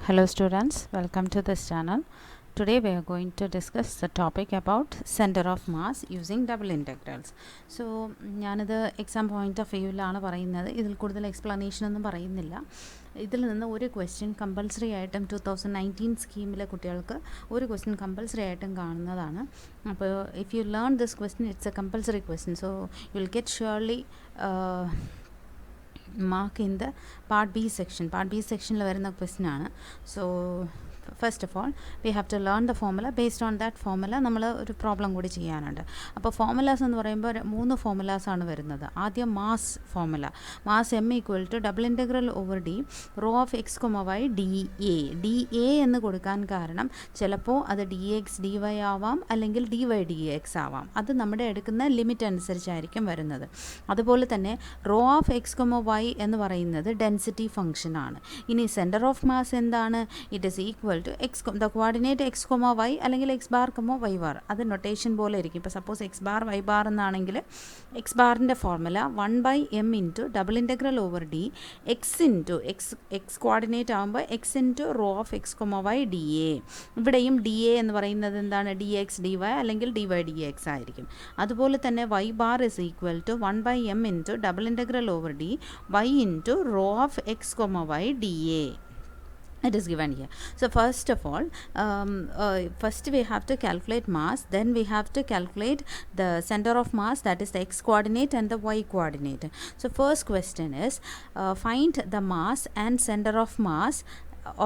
Hello students, welcome to this channel. Today we are going to discuss the topic about center of mass using double integrals. So ഞാനിത് exam point of വ്യൂവിലാണ് പറയുന്നത്. ഇതിൽ കൂടുതൽ explanation ഒന്നും പറയുന്നില്ല. ഇതിൽ നിന്ന് ഒരു ക്വസ്റ്റ്യൻ കമ്പൽസറി ആയിട്ടും 2019 സ്കീമിലെ കുട്ടികൾക്ക് ഒരു ക്വസ്റ്റ്യൻ കമ്പൽസറി ആയിട്ടും കാണുന്നതാണ്. അപ്പോൾ if you learn this question it's A compulsory question, so you will get surely mark in the part B section. Part B section la varuna question aanu. So first of all we have to learn the formula. Based on that formula നമ്മൾ ഒരു problem കൂടി ചെയ്യാനുണ്ട്. അപ്പോൾ formulas എന്ന് പറയുമ്പോൾ മൂന്ന് formulas ആണ് വരുന്നത്. ആദ്യം mass formula, mass m equal to double integral over D rho of x comma y d A എന്ന് കൊടുക്കാൻ കാരണം ചിലപ്പോൾ അത് ഡി എക്സ് ഡി വൈ ആവാം, അല്ലെങ്കിൽ ഡി വൈ ഡി എക്സ് ആവാം. അത് നമ്മുടെ എടുക്കുന്ന ലിമിറ്റ് അനുസരിച്ചായിരിക്കും വരുന്നത്. അതുപോലെ തന്നെ rho of x comma y എന്ന് പറയുന്നത് ഡെൻസിറ്റി ഫംഗ്ഷൻ ആണ്. ഇനി സെൻറ്റർ ഓഫ് മാസ് എന്താണ്? It is equal to x, the coordinate x comma y അല്ലെങ്കിൽ x bar comma y bar. അത് നൊട്ടേഷൻ പോലെ ഇരിക്കും. ഇപ്പോൾ suppose x bar y bar എന്നാണെങ്കിൽ എക്സ് ബാറിൻ്റെ formula 1/m into double integral over d x into x coordinate ആകുമ്പോൾ x into rho of x comma y d A. ഇവിടെയും D A എന്ന് പറയുന്നത് എന്താണ്? ഡി എക്സ് ഡി വൈ അല്ലെങ്കിൽ d y d x ആയിരിക്കും. അതുപോലെ തന്നെ y bar is equal to 1/m into double integral over d y into rho of x comma y d A. It is given here. So first of all, first we have to calculate mass, then we have to calculate the center of mass, that is the x coordinate and the y coordinate. So first question is find the mass and center of mass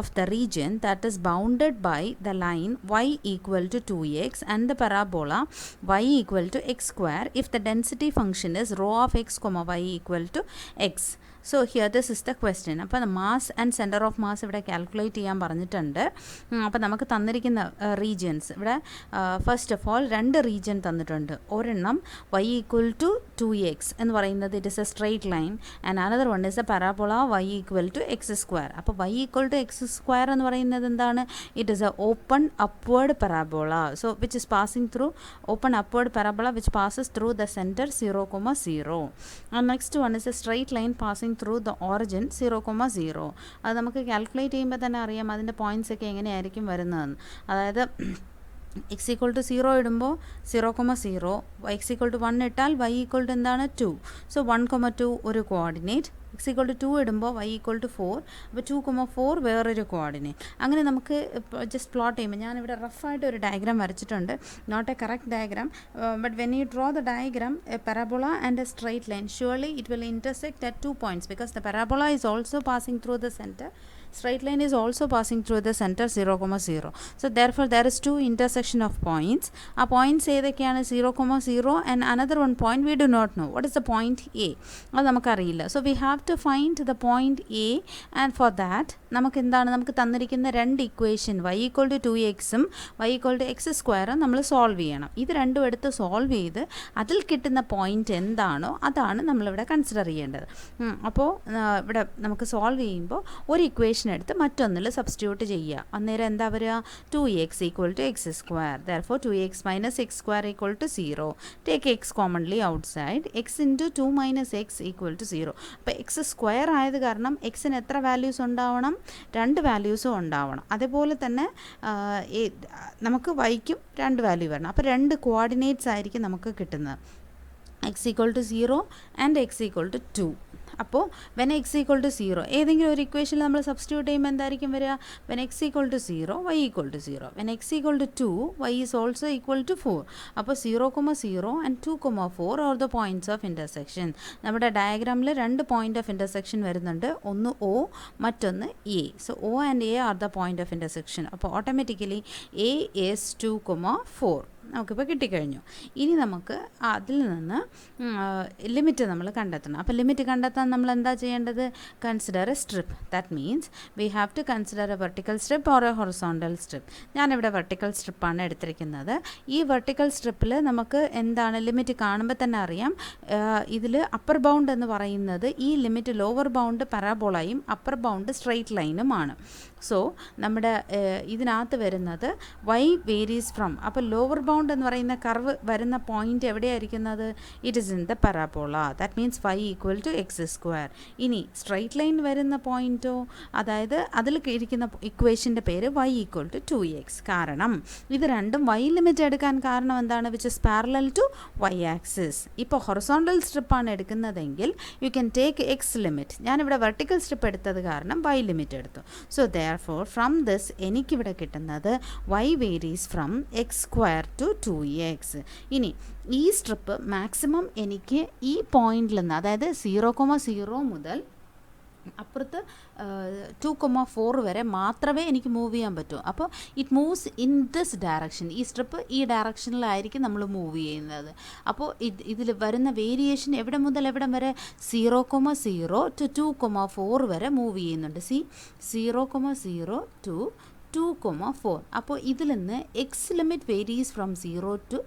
of the region that is bounded by the line y equal to 2x and the parabola y equal to x square if the density function is rho of x comma y equal to x. So here this is the question. അപ്പോൾ mass and centre of mass ഇവിടെ calculate ചെയ്യാൻ പറഞ്ഞിട്ടുണ്ട്. അപ്പോൾ നമുക്ക് തന്നിരിക്കുന്ന regions ഇവിടെ first of all രണ്ട് region തന്നിട്ടുണ്ട്. ഒരെണ്ണം y ഈക്വൽ ടു 2x എന്ന് പറയുന്നത് it is a straight line, and another one is a parabola y equal to x square. അപ്പോൾ y equal to x square എന്ന് പറയുന്നത് എന്താണ്? It is a open upward parabola, so which is passing through open upward parabola which passes through the centre 0,0. And next one is a straight line passing through the origin 0,0. അത് നമുക്ക് calculate ചെയ്യുമ്പോൾ തന്നെ അറിയാം അതിൻ്റെ points ഒക്കെ എങ്ങനെയായിരിക്കും വരുന്നതെന്ന്. അതായത് എക്സ് ഈക്വൾ ടു 0 ഇടുമ്പോൾ 0,0, എക്സ് ഈക്വൾ ടു 1 ഇട്ടാൽ വൈ ഈക്വൾ ടു എന്താണ് 2. സോ 1,2 ഒരു കോർഡിനേറ്റ്, എക്സ് ഈക്വൾ ടു 2 ഇടുമ്പോൾ വൈ ഈക്വൾ ടു 4, അപ്പോൾ 2,4 വേറൊരു കോർഡിനേറ്റ്. അങ്ങനെ നമുക്ക് ജസ്റ്റ് പ്ലോട്ട് ചെയ്യുമ്പോൾ ഞാനിവിടെ റഫായിട്ട് ഒരു ഡയഗ്രാം വരച്ചിട്ടുണ്ട്, not a correct diagram, but when you draw the diagram a parabola and a straight line, surely it will intersect at 2 points because the parabola is also passing through the center, straight line is also passing through the center 0,0. So therefore there is two intersection of points. A points ഏതൊക്കെയാണ്? 0,0 and another one point we do not know. What is the point A? അത് നമുക്കറിയില്ല. So we have to find the point A, and for that നമുക്ക് എന്താണ്? നമുക്ക് തന്നിരിക്കുന്ന രണ്ട് equation y equal to 2x y equal to x സ്ക്വയറും നമ്മൾ solve ചെയ്യണം. ഇത് രണ്ടും എടുത്ത് സോൾവ് ചെയ്ത് അതിൽ കിട്ടുന്ന പോയിന്റ് എന്താണോ അതാണ് നമ്മളിവിടെ കൺസിഡർ ചെയ്യേണ്ടത്. അപ്പോൾ ഇവിടെ നമുക്ക് സോൾവ് ചെയ്യുമ്പോൾ ഒരു ഇക്വേഷൻ എടുത്ത് മറ്റൊന്നിൽ സബ്സ്റ്റിറ്റ്യൂട്ട് ചെയ്യുക. അന്നേരം എന്താ വരിക? 2x equal to x square, therefore 2x minus x square equal to 0. Take x commonly outside, x into 2 minus x equal to 0. അപ്പോൾ എക്സ് സ്ക്വയർ ആയത് കാരണം എക്സിന് എത്ര വാല്യൂസ് ഉണ്ടാവണം? 2 വാല്യൂസും ഉണ്ടാവണം. അതേപോലെ തന്നെ നമുക്ക് വൈക്കും 2 വാല്യൂ വരണം. അപ്പോൾ 2 കോർഡിനേറ്റ്സ് ആയിരിക്കും നമുക്ക് കിട്ടുന്നത്, x equal to 0 and x equal to 2. അപ്പോൾ വെൻ എക്സ് ഈക്വൽ ടു 0 ഏതെങ്കിലും ഒരു ഇക്വേഷനിൽ നമ്മൾ സബ്സ്റ്റിറ്റ്യൂട്ട് ചെയ്യുമ്പോൾ എന്തായിരിക്കും വരിക? When x equal to 0 y equal to 0, when x equal to 2 y is also equal to 4. അപ്പോൾ 0,0 and 2,4 are the points of intersection. നമ്മുടെ ഡയഗ്രാമിൽ 2 പോയിൻ്റ് ഓഫ് ഇൻ്റർസെക്ഷൻ വരുന്നുണ്ട്, ഒന്ന് ഒ മറ്റൊന്ന് A. So O and A are the point of intersection. അപ്പോൾ automatically A is 2,4 നമുക്കിപ്പോൾ കിട്ടിക്കഴിഞ്ഞു. ഇനി നമുക്ക് അതിൽ നിന്ന് ലിമിറ്റ് നമ്മൾ കണ്ടെത്തണം. അപ്പോൾ ലിമിറ്റ് കണ്ടെത്താൻ നമ്മൾ എന്താ ചെയ്യേണ്ടത്? Consider a strip. That means we have to consider a vertical strip or a horizontal strip. ഞാനിവിടെ വെർട്ടിക്കൽ സ്ട്രിപ്പാണ് എടുത്തിരിക്കുന്നത്. ഈ വെർട്ടിക്കൽ സ്ട്രിപ്പിൽ നമുക്ക് എന്താണ് ലിമിറ്റ് കാണുമ്പോൾ തന്നെ അറിയാം. ഇതിൽ അപ്പർ ബൗണ്ട് എന്ന് പറയുന്നത് ഈ ലിമിറ്റ് ലോവർ ബൗണ്ട് പരാബോളയും അപ്പർ ബൗണ്ട് സ്ട്രെയിറ്റ് ലൈനുമാണ്. സോ നമ്മുടെ ഇതിനകത്ത് വരുന്നത് y വേരീസ് ഫ്രം, അപ്പോൾ ലോവർ ബൗണ്ട് ബൗണ്ട് എന്ന് പറയുന്ന കർവ് വരുന്ന പോയിന്റ് എവിടെയായിരിക്കുന്നത്? It is in the parabola. That means y equal to x square. ഇനി സ്ട്രെയിറ്റ് ലൈൻ വരുന്ന പോയിന്റോ, അതായത് അതിൽ ഇരിക്കുന്ന ഇക്വേഷൻ്റെ പേര് y ഈക്വൽ ടു 2x. കാരണം ഇത് രണ്ടും y ലിമിറ്റ് എടുക്കാൻ കാരണം എന്താണ്? Which is parallel to y axis. ഇപ്പോൾ ഹൊറിസോണ്ടൽ സ്ട്രിപ്പാണ് എടുക്കുന്നതെങ്കിൽ you can take x limit. ഞാനിവിടെ വെർട്ടിക്കൽ സ്ട്രിപ്പ് എടുത്തത് കാരണം y ലിമിറ്റ് എടുത്തു. സോ ദെയർഫോർ ഫ്രം ദിസ് എനിക്കിവിടെ കിട്ടുന്നത് y varies from x square to 2x. ഇനി ഈ സ്ട്രിപ്പ് മാക്സിമം എനിക്ക് ഈ പോയിന്റിൽ നിന്ന്, അതായത് 0,0 മുതൽ അപ്പുറത്ത് 2,4 വരെ മാത്രമേ എനിക്ക് മൂവ് ചെയ്യാൻ പറ്റൂ. അപ്പോൾ it moves in this direction. ഈ സ്ട്രിപ്പ് ഈ ഡയറക്ഷനിലായിരിക്കും നമ്മൾ മൂവ് ചെയ്യുന്നത്. അപ്പോൾ ഇതിൽ വരുന്ന വേരിയേഷൻ എവിടെ മുതൽ എവിടം വരെ? 0,0 ടു 2,4 വരെ മൂവ് ചെയ്യുന്നുണ്ട്. 0,0 ടു 2,4. അപ്പോൾ ഇതിൽ നിന്ന് x limit varies from 0 to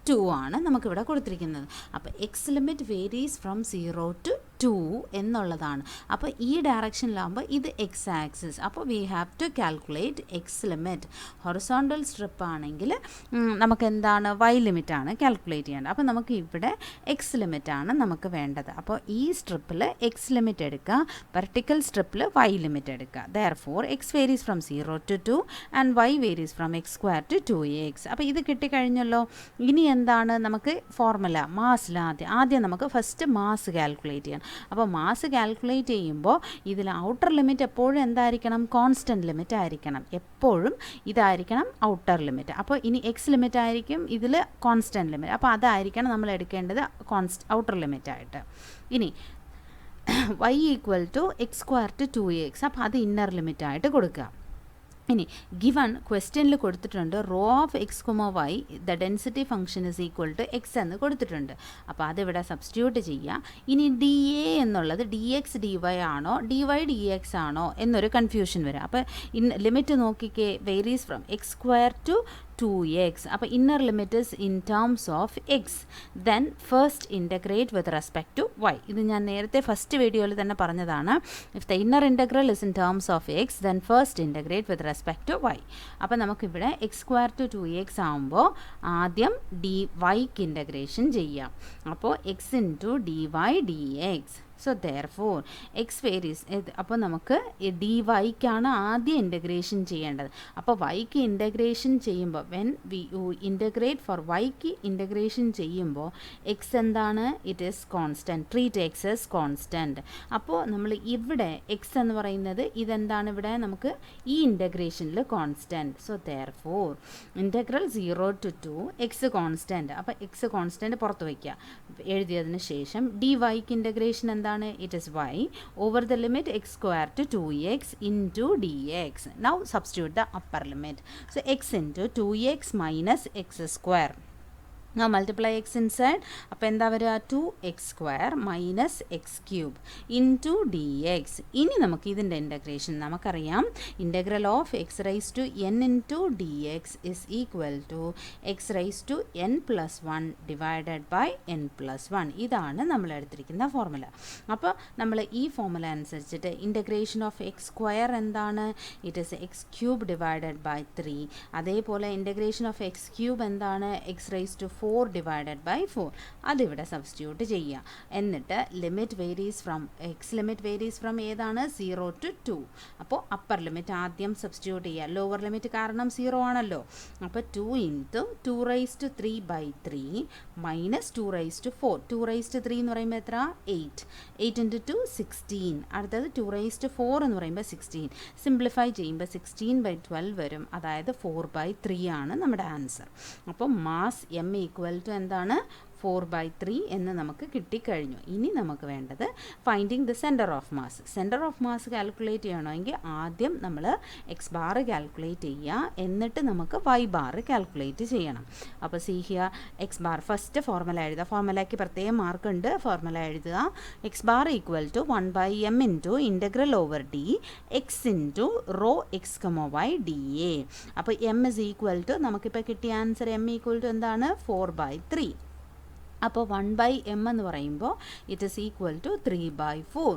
2 ആണ് നമുക്കിവിടെ കൊടുത്തിരിക്കുന്നത്. അപ്പോൾ x limit varies from 0 to 2 എന്നുള്ളതാണ്. അപ്പോൾ ഈ ഡയറക്ഷനിലാകുമ്പോൾ ഇത് എക്സ് ആക്സിസ്. അപ്പോൾ we have to calculate x limit. Horizontal strip ആണെങ്കിൽ നമുക്ക് എന്താണ്? വൈ ലിമിറ്റാണ് കാൽക്കുലേറ്റ് ചെയ്യേണ്ടത്. അപ്പോൾ നമുക്ക് ഇവിടെ എക്സ് ലിമിറ്റാണ് നമുക്ക് വേണ്ടത്. അപ്പോൾ ഈ സ്ട്രിപ്പിൽ എക്സ് ലിമിറ്റ് എടുക്കുക, വെർട്ടിക്കൽ സ്ട്രിപ്പിൽ വൈ ലിമിറ്റ് എടുക്കുക. Therefore x varies from 0 to 2 and y varies from x square to 2x. അപ്പോൾ ഇത് കിട്ടിക്കഴിഞ്ഞല്ലോ. ഇനി എന്താണ് നമുക്ക് ഫോർമുല? മാസിൽ ആദ്യം നമുക്ക് ഫസ്റ്റ് മാസ് കാൽക്കുലേറ്റ് ചെയ്യണം. അപ്പോൾ മാസ് കാൽക്കുലേറ്റ് ചെയ്യുമ്പോൾ ഇതിൽ ഔട്ടർ ലിമിറ്റ് എപ്പോഴും എന്തായിരിക്കണം? കോൺസ്റ്റൻറ്റ് ലിമിറ്റ് ആയിരിക്കണം. എപ്പോഴും ഇതായിരിക്കണം ഔട്ടർ ലിമിറ്റ്. അപ്പോൾ ഇനി എക്സ് ലിമിറ്റ് ആയിരിക്കും ഇതിൽ കോൺസ്റ്റൻറ്റ് ലിമിറ്റ്. അപ്പോൾ അതായിരിക്കണം നമ്മൾ എടുക്കേണ്ടത് ഔട്ടർ ലിമിറ്റായിട്ട്. ഇനി y equal to x square to 2x. അപ്പോൾ അത് ഇന്നർ ലിമിറ്റായിട്ട് കൊടുക്കുക. ഇനി ഗിവൺ ക്വസ്റ്റ്യനിൽ കൊടുത്തിട്ടുണ്ട് rho of x y the density function is equal to x എന്ന് കൊടുത്തിട്ടുണ്ട്. അപ്പോൾ അതിവിടെ സബ്സ്റ്റിറ്റ്യൂട്ട് ചെയ്യുക. ഇനി ഡി എ എന്നുള്ളത് ഡി എക്സ് ഡി വൈ ആണോ ഡി വൈ ഡി എക്സ് ആണോ എന്നൊരു കൺഫ്യൂഷൻ വരും. അപ്പോൾ ലിമിറ്റ് നോക്കിക്കേ, varies from x square to 2x. അപ്പോൾ inner limit is in terms of x. Then first integrate with respect to y. ഇത് ഞാൻ നേരത്തെ ഫസ്റ്റ് വീഡിയോയിൽ തന്നെ പറഞ്ഞതാണ്. If the inner integral is in terms of x then first integrate with respect to y. അപ്പോൾ നമുക്കിവിടെ X square to 2x ആകുമ്പോൾ ആദ്യം ഡി വൈക്ക് ഇൻ്റഗ്രേഷൻ ചെയ്യാം. അപ്പോൾ x into d y d x. So therefore x varies. അപ്പോൾ നമുക്ക് D വൈക്കാണ് ആദ്യം ഇൻ്റഗ്രേഷൻ ചെയ്യേണ്ടത്. അപ്പോൾ വൈക്ക് ഇൻ്റഗ്രേഷൻ ചെയ്യുമ്പോൾ when we you integrate for വൈക്ക് ഇൻ്റഗ്രേഷൻ ചെയ്യുമ്പോൾ എക്സ് എന്താണ്? It is constant. Treat x as constant. അപ്പോൾ നമ്മൾ ഇവിടെ എക്സ് എന്ന് പറയുന്നത് ഇതെന്താണ്? ഇവിടെ നമുക്ക് ഈ ഇൻ്റഗ്രേഷനിൽ constant. So therefore integral 0 to 2 x constant. അപ്പോൾ എക്സ് കോൺസ്റ്റൻറ്റ് പുറത്ത് വയ്ക്കുക. എഴുതിയതിന് ശേഷം ഡി വൈക്ക് ഇൻ്റഗ്രേഷൻ എന്താണ്? It is y over the limit x square to 2x into dx. Now substitute the upper limit. So x into 2x minus x square. Now multiply x inside. അപ്പോൾ എന്താ വരിക? 2x square minus x cube into dx. ഇനി നമുക്ക് ഇതിൻ്റെ integration നമുക്കറിയാം. Integral of x raise to n into dx is equal to x raise to n plus 1 divided by n plus 1. ഇതാണ് നമ്മൾ എടുത്തിരിക്കുന്ന ഫോർമുല. അപ്പോൾ നമ്മൾ ഈ ഫോർമുല അനുസരിച്ചിട്ട് ഇൻ്റഗ്രേഷൻ ഓഫ് എക്സ് സ്ക്വയർ എന്താണ്? It is x cube divided by 3. അതേപോലെ integration of x cube എന്താണ്? X raise to 4 divided by 4. അതിവിടെ സബ്സ്റ്റിറ്റ്യൂട്ട് ചെയ്യുക. എന്നിട്ട് limit varies from x limit varies from ഏതാണ്? 0 ടു 2. അപ്പോൾ അപ്പർ ലിമിറ്റ് ആദ്യം സബ്സ്റ്റിറ്റ്യൂട്ട് ചെയ്യുക. ലോവർ ലിമിറ്റ് കാരണം 0 ആണല്ലോ. അപ്പോൾ 2 into 2 raise to 3 by 3 minus 2 raise to 4. 2 raise to 3 എന്ന് പറയുമ്പോൾ എത്ര? 8. 8 ഇൻറ്റു 2 16. അടുത്തത് 2 റൈസ് ടു 4 എന്ന് പറയുമ്പോൾ 16. സിംപ്ലിഫൈ ചെയ്യുമ്പോൾ 16 ബൈ 12 വരും. അതായത് 4 ബൈ 3 ആണ് നമ്മുടെ ആൻസർ. അപ്പോൾ മാസ് എം ഈക്വൽ ടു എന്താണ്? 4/3 എന്ന് നമുക്ക് കിട്ടിക്കഴിഞ്ഞു. ഇനി നമുക്ക് വേണ്ടത് finding the centre of mass. Centre of mass calculate ചെയ്യണമെങ്കിൽ ആദ്യം നമ്മൾ എക്സ് ബാർ കാൽക്കുലേറ്റ് ചെയ്യുക, എന്നിട്ട് നമുക്ക് വൈ ബാർ കാൽക്കുലേറ്റ് ചെയ്യണം. അപ്പോൾ see here x bar first formula എഴുതുക. ഫോർമുലയ്ക്ക് പ്രത്യേകം മാർക്ക് ഉണ്ട്. ഫോർമുല എഴുതുക. X bar equal to 1/m into integral over d x into rho x comma y d a. അപ്പോൾ എം ഇസ് ഈക്വൽ ടു നമുക്കിപ്പോൾ കിട്ടിയ ആൻസർ എം ഈക്വൽ ടു എന്താണ്? 4/3. അപ്പോൾ 1/m എന്ന് പറയുമ്പോൾ it is equal to 3/4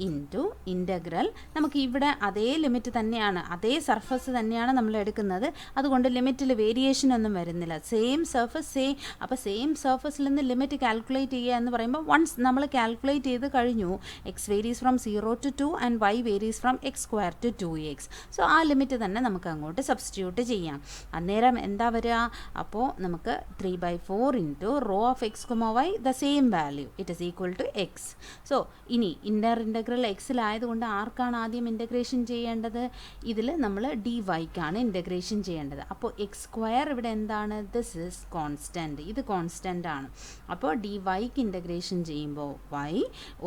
into integral. നമുക്ക് ഇവിടെ അതേ ലിമിറ്റ് തന്നെയാണ്, അതേ സർഫസ് തന്നെയാണ് നമ്മൾ എടുക്കുന്നത്, അതുകൊണ്ട് ലിമിറ്റിൽ വേരിയേഷൻ ഒന്നും വരുന്നില്ല. സെയിം സർഫസ് അപ്പോൾ സെയിം സർഫസിൽ നിന്ന് ലിമിറ്റ് കാൽക്കുലേറ്റ് ചെയ്യുക എന്ന് പറയുമ്പോൾ വൺസ് നമ്മൾ കാൽക്കുലേറ്റ് ചെയ്ത് കഴിഞ്ഞു, x varies from 0 to 2 and y varies from x² to 2x. So ആ ലിമിറ്റ് തന്നെ നമുക്ക് അങ്ങോട്ട് സബ്സ്റ്റിറ്റ്യൂട്ട് ചെയ്യാം. അന്നേരം എന്താ വരിക? അപ്പോൾ നമുക്ക് 3/4 into rho of x, y the same value, it is equal to x. So ഇനി ഇൻ്റഗ്രൽ എക്സിലായതുകൊണ്ട് ആർക്കാണ് ആദ്യം ഇൻ്റഗ്രേഷൻ ചെയ്യേണ്ടത്? ഇതിൽ നമ്മൾ dy-ക്കാണ് ഇൻ്റഗ്രേഷൻ ചെയ്യേണ്ടത്. അപ്പോൾ x² ഇവിടെ എന്താണ്? ദിസ് ഈസ് കോൺസ്റ്റൻറ്റ്, ഇത് കോൺസ്റ്റൻ്റ് ആണ്. അപ്പോൾ dy-ക്ക് ഇൻ്റഗ്രേഷൻ ചെയ്യുമ്പോൾ y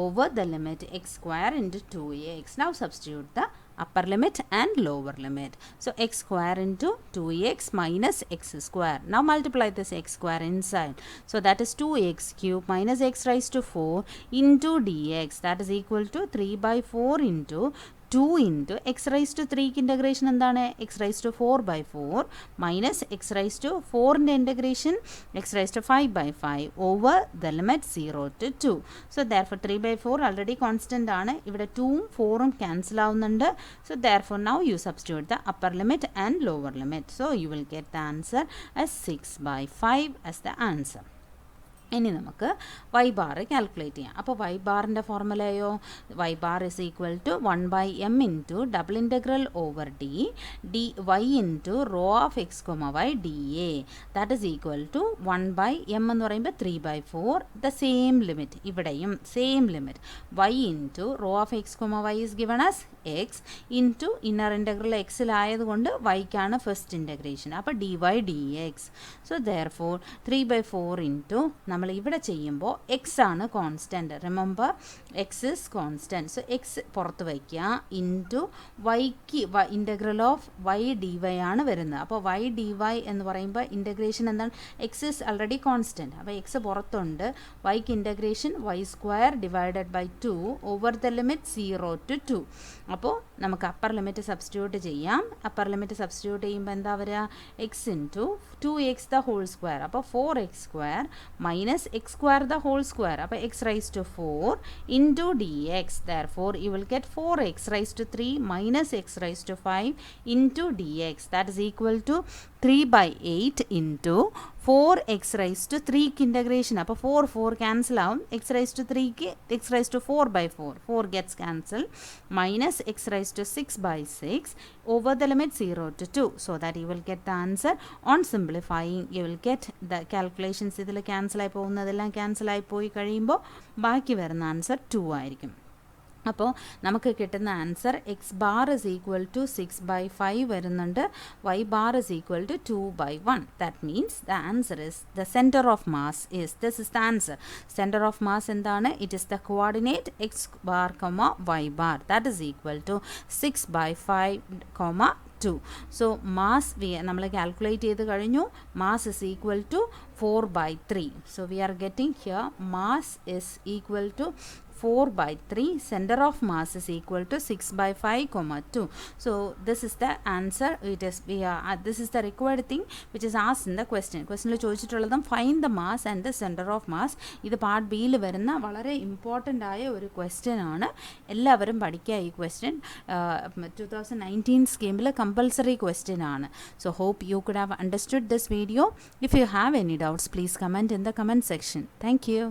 over the limit x² into 2x. Now substitute the upper limit and lower limit. So x² into 2x minus x square. Now multiply this x² inside. So that is 2x cube minus x raised to 4 into dx. That is equal to 3/4 into 2 into x raised to 3 integration എന്താണ്? x raised to 4/4 minus x raised to 4 integration x raised to 5/5 over the limit 0 to 2. So therefore 3/4 already constant ആണ്. ഇവിടെ 2ഉം 4ഉം cancel ആവുന്നുണ്ട്. So therefore now you substitute the upper limit and lower limit. So you will get the answer as 6/5 as the answer. ഇനി നമുക്ക് y bar calculate ചെയ്യാം. അപ്പോൾ y ബാറിൻ്റെ ഫോർമുലയോ y bar is equal to 1/m into double integral over d y into rho of x y d A. That is equal to 1/m എന്ന് പറയുമ്പോൾ 3/4 the same limit, ഇവിടെയും same limit y into rho of x y is given as x into inner integral എക്സിലായതുകൊണ്ട് വൈക്കാണ് first integration. അപ്പോൾ dy/dx. So therefore 3/4 into നമ്മൾ ഇവിടെ ചെയ്യുമ്പോൾ x ആണ് constant. Remember x is constant. So x പുറത്ത് വയ്ക്കുക ഇൻറ്റു വൈക്ക് integral of y d y ആണ് വരുന്നത്. അപ്പോൾ വൈ ഡി വൈ എന്ന് പറയുമ്പോൾ ഇൻ്റഗ്രേഷൻ എന്താണ്? X is already constant. അപ്പോൾ എക്സ് പുറത്തുണ്ട്. വൈക്ക് integration y² divided by 2 over the limit 0 to 2. അപ്പോൾ നമുക്ക് അപ്പർ ലിമിറ്റ് സബ്സ്റ്റിറ്റ്യൂട്ട് ചെയ്യാം. അപ്പർ ലിമിറ്റ് സബ്സ്റ്റിറ്റ്യൂട്ട് ചെയ്യുമ്പോൾ എന്താ വരിക? X into 2x the whole square. അപ്പോൾ 4x² minus x² the whole square. അപ്പോൾ x raised to 4 into dx. Therefore you will get 4x raised to 3 minus x raised to 5 into dx. That is equal to 3/8 into 4x raised to 3 integration. അപ്പോൾ 4 cancel ആവും. x raised to 3 x raised to 4/4 4 gets cancelled minus x raised to 6/6 over the limit 0 to 2. So that you will get the answer. On simplifying you will get the calculations. ഇതിൽ cancel ആയി പോകുന്നതെല്ലാം cancel ആയി പോയി കഴിയുമ്പോൾ ബാക്കി വരുന്ന answer 2 ആയിരിക്കും. അപ്പോൾ നമുക്ക് കിട്ടുന്ന answer x bar is equal to 6/5 വരുന്നുണ്ട്. Y bar is equal to 2/1. That means the answer is the centre of mass is this is the answer. Centre of mass എന്താണ്? It is the coordinate x bar y bar. That is equal to 6/5, 2. So mass നമ്മൾ calculate ചെയ്ത് കഴിഞ്ഞു. Mass is equal to 4/3. So we are getting here mass is equal to 4/3. Center of mass is equal to 6/5, 2. So this is the answer. It is this is the required thing which is asked in the question. Questionil ചോദിച്ചിട്ടുള്ളതും find the mass and the center of mass. ഇത് part ബിയിൽ വരുന്ന വളരെ important ആയ ഒരു question ആണ്. എല്ലാവരും പഠിക്കുക ഈ ക്വസ്റ്റ്യൻ. 2019 സ്കീമിൽ കമ്പൽസറി ക്വസ്റ്റ്യൻ ആണ്. So hope you could have understood this video. If you have any doubts, please comment in the comment section. Thank you.